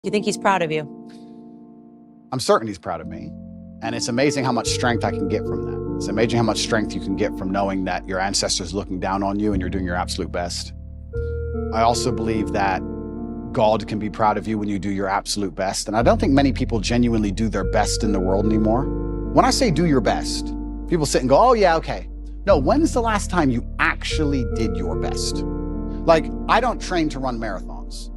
You think he's proud of you? I'm certain he's proud of me. And it's amazing how much strength I can get from that. It's amazing how much strength you can get from knowing that your ancestors are looking down on you and you're doing your absolute best. I also believe that God can be proud of you when you do your absolute best. And I don't think many people genuinely do their best in the world anymore. When I say do your best, people sit and go, oh yeah, okay. No, when's the last time you actually did your best? Like, I don't train to run marathons,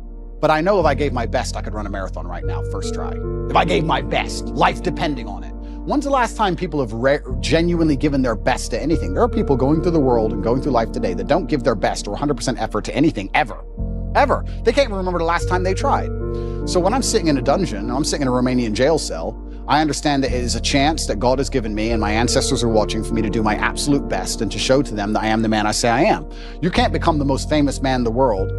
but I know if I gave my best, I could run a marathon right now, first try. If I gave my best, life depending on it. When's the last time people have genuinely given their best to anything? There are people going through the world and going through life today that don't give their best or 100% effort to anything ever. Ever. They can't even remember the last time they tried. So when I'm sitting in a dungeon, I'm sitting in a Romanian jail cell, I understand that it is a chance that God has given me and my ancestors are watching for me to do my absolute best and to show to them that I am the man I say I am. You can't become the most famous man in the world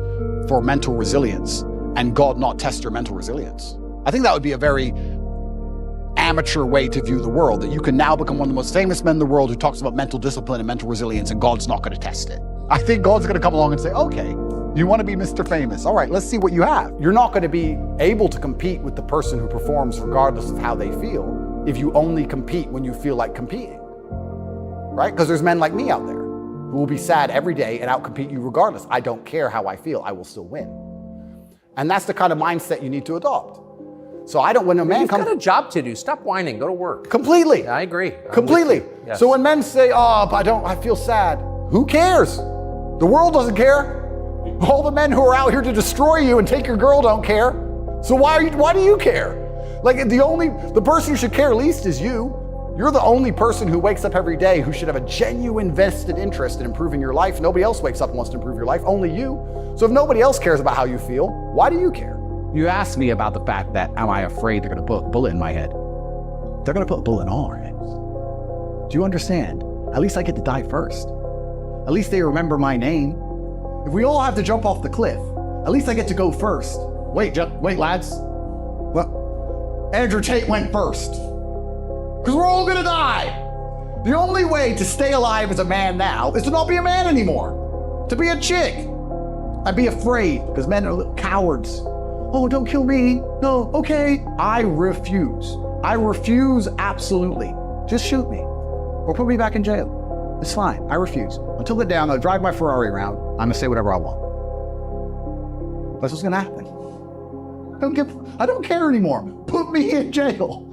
for mental resilience and God not test your mental resilience. I think that would be a very amateur way to view the world, that you can now become one of the most famous men in the world who talks about mental discipline and mental resilience and God's not going to test it. I think God's going to come along and say, okay, you want to be Mr. Famous. All right, let's see what you have. You're not going to be able to compete with the person who performs regardless of how they feel if you only compete when you feel like competing, right? Because there's men like me out there who will be sad every day and outcompete you regardless. I don't care how I feel, I will still win. And that's the kind of mindset you need to adopt. So I don't, when a man comes— You've got a job to do. Stop whining, go to work. Completely. Yeah, I agree. Completely. Yes. So when men say, oh, I feel sad, who cares? The world doesn't care. All the men who are out here to destroy you and take your girl don't care. So why do you care? Like, the person who should care least is you. You're the only person who wakes up every day who should have a genuine vested interest in improving your life. Nobody else wakes up and wants to improve your life, only you. So if nobody else cares about how you feel, why do you care? You asked me about the fact that, am I afraid they're gonna put a bullet in my head? They're gonna put a bullet in all our heads. Do you understand? At least I get to die first. At least they remember my name. If we all have to jump off the cliff, at least I get to go first. Wait, lads. Well, Andrew Tate went first. Because we're all gonna die. The only way to stay alive as a man now is to not be a man anymore. To be a chick. I'd be afraid, because men are little cowards. Oh, don't kill me. No, okay. I refuse. I refuse absolutely. Just shoot me. Or put me back in jail. It's fine, I refuse. Until the day I'm gonna drive my Ferrari around, I'm gonna say whatever I want. That's what's gonna happen. I don't care anymore. Put me in jail.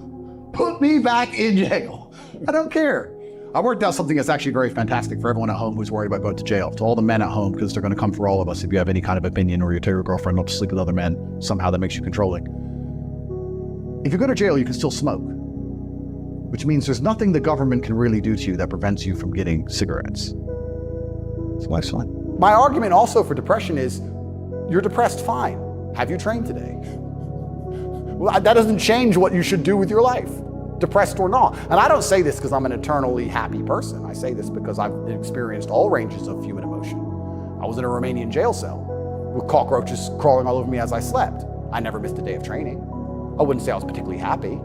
Put me back in jail. I don't care. I worked out something that's actually very fantastic for everyone at home who's worried about going to jail. To all the men at home, because they're gonna come for all of us if you have any kind of opinion or you tell your girlfriend not to sleep with other men, somehow that makes you controlling. If you go to jail, you can still smoke. Which means there's nothing the government can really do to you that prevents you from getting cigarettes. So life's fine. My argument also for depression is, you're depressed, fine. Have you trained today? Well, that doesn't change what you should do with your life, depressed or not. And I don't say this because I'm an eternally happy person. I say this because I've experienced all ranges of human emotion. I was in a Romanian jail cell with cockroaches crawling all over me as I slept. I never missed a day of training. I wouldn't say I was particularly happy.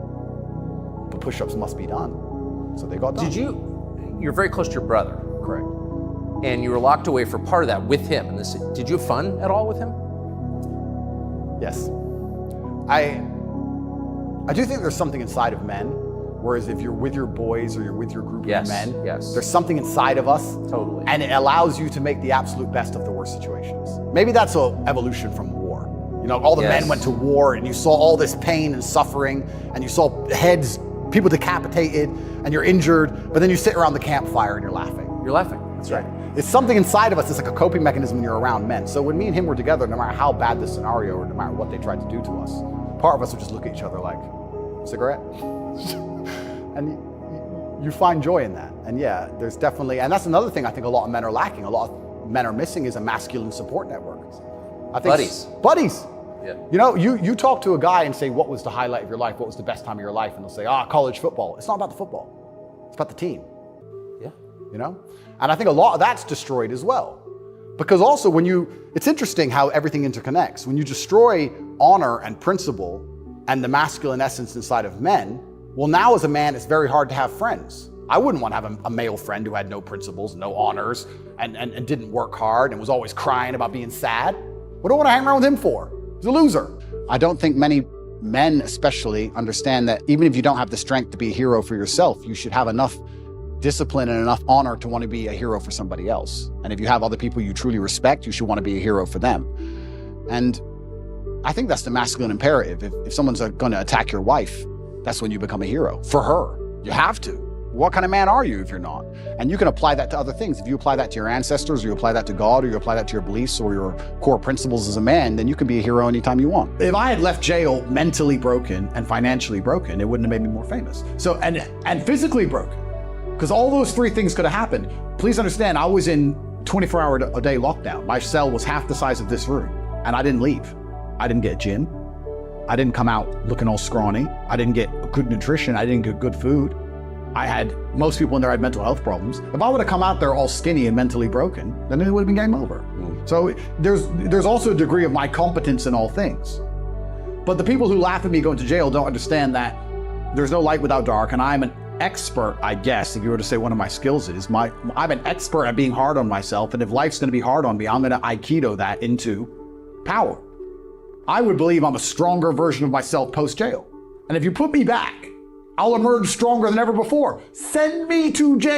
But push-ups must be done. So they got done. You're very close to your brother. Correct. And you were locked away for part of that with him. And did you have fun at all with him? Yes. I do think there's something inside of men, whereas if you're with your boys or you're with your group of men, there's something inside of us. Totally. And it allows you to make the absolute best of the worst situations. Maybe that's an evolution from war. You know, all the men went to war and you saw all this pain and suffering and you saw heads, people decapitated, and you're injured, but then you sit around the campfire and you're laughing. You're laughing, that's right. It's something inside of us. It's like a coping mechanism when you're around men. So when me and him were together, no matter how bad the scenario or no matter what they tried to do to us, part of us would just look at each other like, cigarette? And you find joy in that. And yeah, there's definitely, and that's another thing I think a lot of men are lacking. A lot of men are missing is a masculine support network. I think Buddies. Yeah. You know, you talk to a guy and say, what was the highlight of your life? What was the best time of your life? And they'll say, college football. It's not about the football. It's about the team. Yeah. You know? And I think a lot of that's destroyed as well. Because also it's interesting how everything interconnects. When you destroy honor and principle and the masculine essence inside of men, well, now as a man, it's very hard to have friends. I wouldn't want to have a male friend who had no principles, no honors, and didn't work hard and was always crying about being sad. What do I want to hang around with him for? He's a loser. I don't think many men especially understand that even if you don't have the strength to be a hero for yourself, you should have enough discipline and enough honor to want to be a hero for somebody else. And if you have other people you truly respect, you should want to be a hero for them. And I think that's the masculine imperative. If someone's going to attack your wife, that's when you become a hero for her. You have to. What kind of man are you if you're not? And you can apply that to other things. If you apply that to your ancestors, or you apply that to God, or you apply that to your beliefs or your core principles as a man, then you can be a hero anytime you want. If I had left jail mentally broken and financially broken, it wouldn't have made me more famous. So, and physically broken, because all those three things could have happened. Please understand, I was in 24-hour-a-day lockdown. My cell was half the size of this room, and I didn't leave. I didn't get gym. I didn't come out looking all scrawny. I didn't get good nutrition. I didn't get good food. Most people in there had mental health problems. If I would have come out there all skinny and mentally broken, then it would have been game over. So there's also a degree of my competence in all things. But the people who laugh at me going to jail don't understand that there's no light without dark, and I'm an expert, I guess, if you were to say one of my skills is, I'm an expert at being hard on myself, and if life's gonna be hard on me, I'm gonna Aikido that into power. I would believe I'm a stronger version of myself post-jail. And if you put me back, I'll emerge stronger than ever before. Send me to jail.